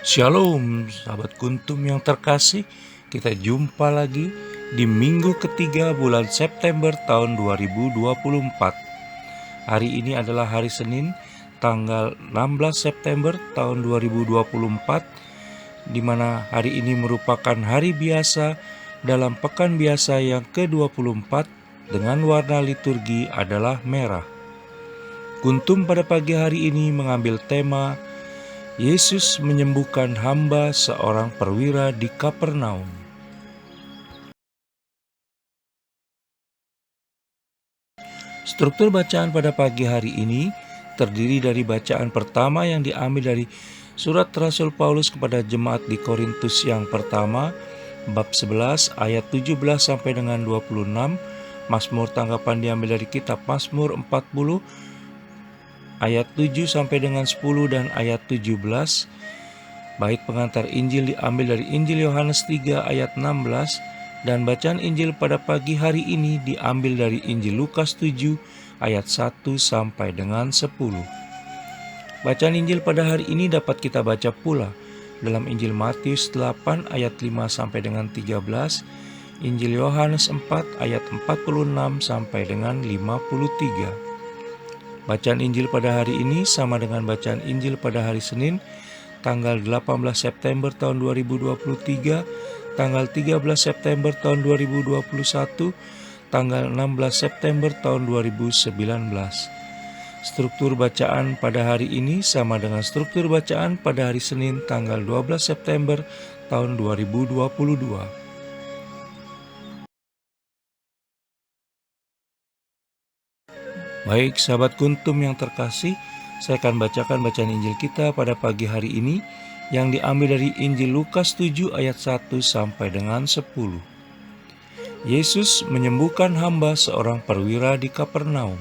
Shalom, sahabat Kuntum yang terkasih. Kita jumpa lagi di minggu ketiga bulan September tahun 2024. Hari ini adalah hari Senin, tanggal 16 September tahun 2024, di mana hari ini merupakan hari biasa dalam pekan biasa yang ke-24 dengan warna liturgi adalah merah. Kuntum pada pagi hari ini mengambil tema Yesus menyembuhkan hamba seorang perwira di Kapernaum. Struktur bacaan pada pagi hari ini terdiri dari bacaan pertama yang diambil dari surat Rasul Paulus kepada jemaat di Korintus yang pertama, bab 11 ayat 17 sampai dengan 26. Mazmur tanggapan diambil dari kitab Mazmur 40 ayat 7 sampai dengan 10 dan ayat 17. Bait pengantar Injil diambil dari Injil Yohanes 3 ayat 16, dan bacaan Injil pada pagi hari ini diambil dari Injil Lukas 7 ayat 1 sampai dengan 10. Bacaan Injil pada hari ini dapat kita baca pula dalam Injil Matius 8 ayat 5 sampai dengan 13, Injil Yohanes 4 ayat 46 sampai dengan 53. Bacaan Injil pada hari ini sama dengan bacaan Injil pada hari Senin, tanggal 18 September tahun 2023, tanggal 13 September tahun 2021, tanggal 16 September tahun 2019. Struktur bacaan pada hari ini sama dengan struktur bacaan pada hari Senin, tanggal 12 September tahun 2022. Baik sahabat Kuntum yang terkasih, saya akan bacakan bacaan Injil kita pada pagi hari ini yang diambil dari Injil Lukas 7 ayat 1 sampai dengan 10. Yesus menyembuhkan hamba seorang perwira di Kapernaum.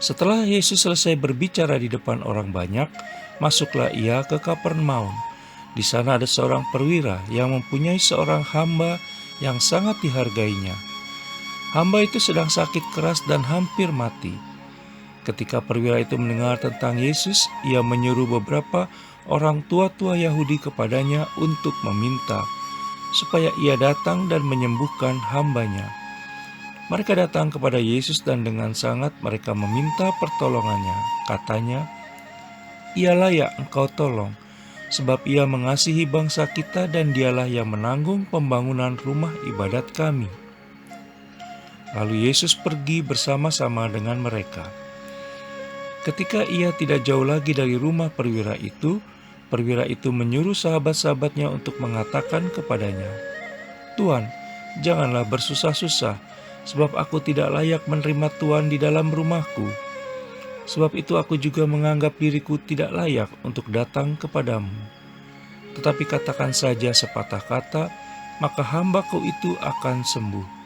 Setelah Yesus selesai berbicara di depan orang banyak, masuklah ia ke Kapernaum. Di sana ada seorang perwira yang mempunyai seorang hamba yang sangat dihargainya. Hamba itu sedang sakit keras dan hampir mati. Ketika perwira itu mendengar tentang Yesus, ia menyuruh beberapa orang tua-tua Yahudi kepadanya untuk meminta supaya ia datang dan menyembuhkan hambanya. Mereka datang kepada Yesus dan dengan sangat mereka meminta pertolongannya. Katanya, "Ia layak engkau tolong, sebab ia mengasihi bangsa kita dan dialah yang menanggung pembangunan rumah ibadat kami." Lalu Yesus pergi bersama-sama dengan mereka. Ketika ia tidak jauh lagi dari rumah perwira itu menyuruh sahabat-sahabatnya untuk mengatakan kepadanya, "Tuan, janganlah bersusah-susah, sebab aku tidak layak menerima Tuan di dalam rumahku. Sebab itu aku juga menganggap diriku tidak layak untuk datang kepadamu. Tetapi katakan saja sepatah kata, maka hambaku itu akan sembuh.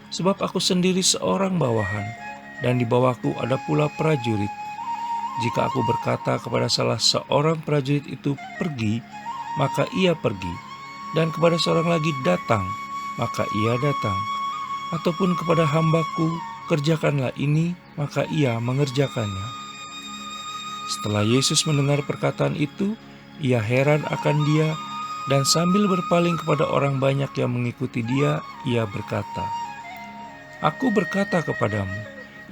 Sebab aku sendiri seorang bawahan, dan di bawahku ada pula prajurit. Jika aku berkata kepada salah seorang prajurit itu pergi, maka ia pergi, dan kepada seorang lagi datang, maka ia datang. Ataupun kepada hambaku, kerjakanlah ini, maka ia mengerjakannya." Setelah Yesus mendengar perkataan itu, ia heran akan dia, dan sambil berpaling kepada orang banyak yang mengikuti dia, ia berkata, "Aku berkata kepadamu,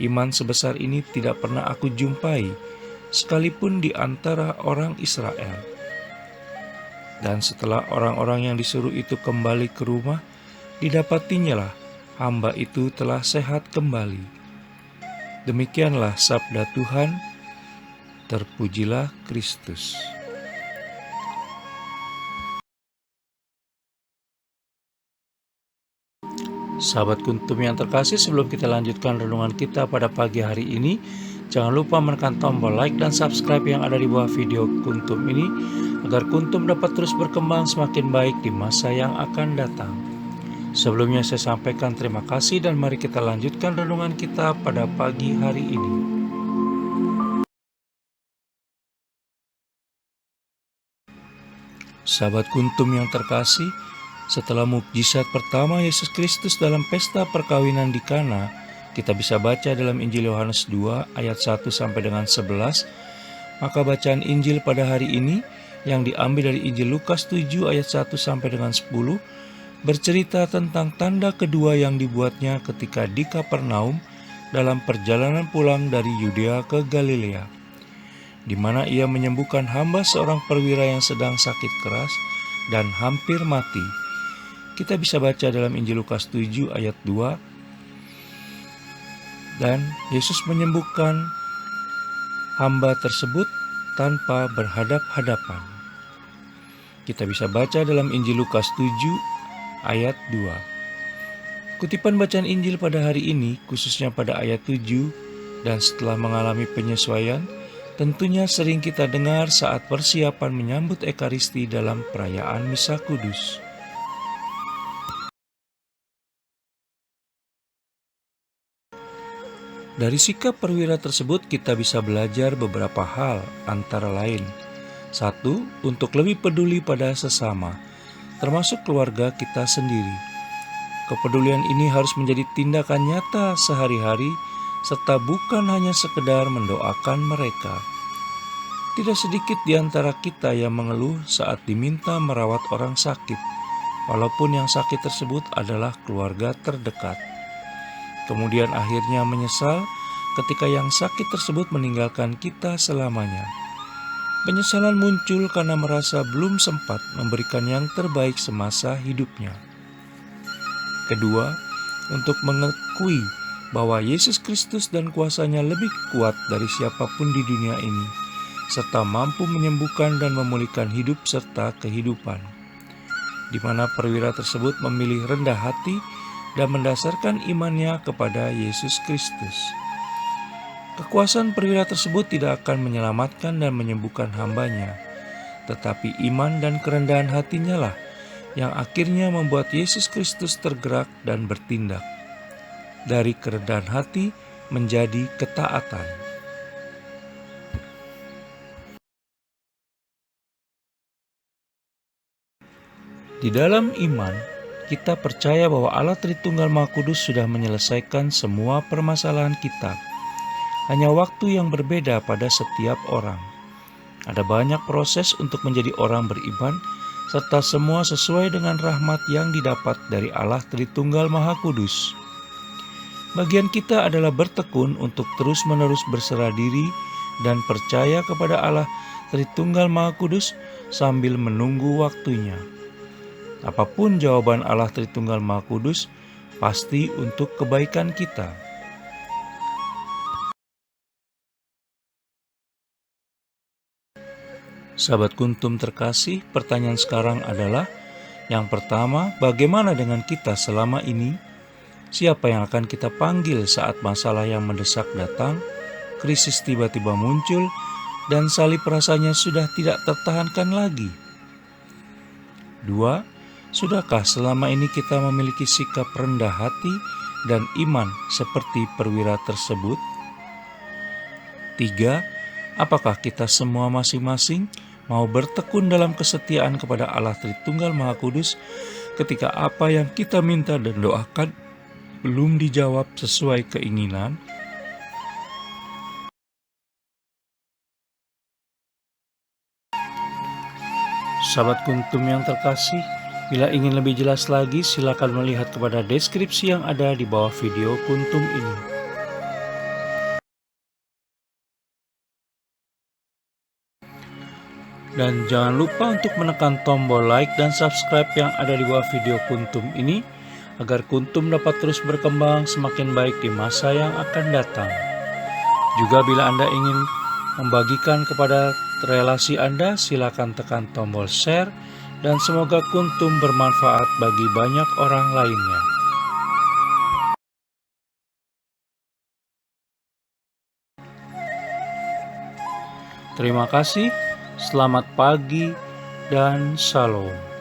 iman sebesar ini tidak pernah aku jumpai, sekalipun di antara orang Israel." Dan setelah orang-orang yang disuruh itu kembali ke rumah, didapatinya lah hamba itu telah sehat kembali. Demikianlah sabda Tuhan, terpujilah Kristus. Sahabat Kuntum yang terkasih, sebelum kita lanjutkan renungan kita pada pagi hari ini, jangan lupa menekan tombol like dan subscribe yang ada di bawah video Kuntum ini, agar Kuntum dapat terus berkembang semakin baik di masa yang akan datang. Sebelumnya saya sampaikan terima kasih dan mari kita lanjutkan renungan kita pada pagi hari ini. Sahabat Kuntum yang terkasih, setelah mukjizat pertama Yesus Kristus dalam pesta perkawinan di Kana, kita bisa baca dalam Injil Yohanes 2 ayat 1 sampai dengan 11. Maka bacaan Injil pada hari ini yang diambil dari Injil Lukas 7 ayat 1 sampai dengan 10 bercerita tentang tanda kedua yang dibuatnya ketika di Kapernaum dalam perjalanan pulang dari Yudea ke Galilea, di mana ia menyembuhkan hamba seorang perwira yang sedang sakit keras dan hampir mati. Kita bisa baca dalam Injil Lukas 7 ayat 2, dan Yesus menyembuhkan hamba tersebut tanpa berhadap-hadapan. Kita bisa baca dalam Injil Lukas 7 ayat 2. Kutipan bacaan Injil pada hari ini, khususnya pada ayat 7, dan setelah mengalami penyesuaian, tentunya sering kita dengar saat persiapan menyambut Ekaristi dalam perayaan Misa Kudus. Dari sikap perwira tersebut kita bisa belajar beberapa hal, antara lain: 1. Untuk lebih peduli pada sesama, termasuk keluarga kita sendiri. Kepedulian ini harus menjadi tindakan nyata sehari-hari, serta bukan hanya sekedar mendoakan mereka. Tidak sedikit di antara kita yang mengeluh saat diminta merawat orang sakit, walaupun yang sakit tersebut adalah keluarga terdekat. Kemudian akhirnya menyesal ketika yang sakit tersebut meninggalkan kita selamanya. Penyesalan muncul karena merasa belum sempat memberikan yang terbaik semasa hidupnya. Kedua, untuk mengakui bahwa Yesus Kristus dan kuasa-Nya lebih kuat dari siapapun di dunia ini, serta mampu menyembuhkan dan memulihkan hidup serta kehidupan, di mana perwira tersebut memilih rendah hati dan mendasarkan imannya kepada Yesus Kristus. Kekuasaan perwira tersebut tidak akan menyelamatkan dan menyembuhkan hambanya, tetapi iman dan kerendahan hatinya lah yang akhirnya membuat Yesus Kristus tergerak dan bertindak. Dari kerendahan hati menjadi ketaatan. Di dalam iman, kita percaya bahwa Allah Tritunggal Maha Kudus sudah menyelesaikan semua permasalahan kita. Hanya waktu yang berbeda pada setiap orang. Ada banyak proses untuk menjadi orang beriman, serta semua sesuai dengan rahmat yang didapat dari Allah Tritunggal Maha Kudus. Bagian kita adalah bertekun untuk terus-menerus berserah diri dan percaya kepada Allah Tritunggal Maha Kudus sambil menunggu waktunya. Apapun jawaban Allah Tritunggal Maha Kudus, pasti untuk kebaikan kita. Sahabat Kuntum terkasih, pertanyaan sekarang adalah, yang pertama, bagaimana dengan kita selama ini? Siapa yang akan kita panggil saat masalah yang mendesak datang, krisis tiba-tiba muncul, dan salib rasanya sudah tidak tertahankan lagi? 2. Sudahkah selama ini kita memiliki sikap rendah hati dan iman seperti perwira tersebut? 3. Apakah kita semua masing-masing mau bertekun dalam kesetiaan kepada Allah Tritunggal Maha Kudus ketika apa yang kita minta dan doakan belum dijawab sesuai keinginan? Sahabat Kuntum yang terkasih, bila ingin lebih jelas lagi, silakan melihat kepada deskripsi yang ada di bawah video Kuntum ini. Dan jangan lupa untuk menekan tombol like dan subscribe yang ada di bawah video Kuntum ini, agar Kuntum dapat terus berkembang semakin baik di masa yang akan datang. Juga bila Anda ingin membagikan kepada relasi Anda, silakan tekan tombol share, dan semoga Kuntum bermanfaat bagi banyak orang lainnya. Terima kasih, selamat pagi, dan shalom.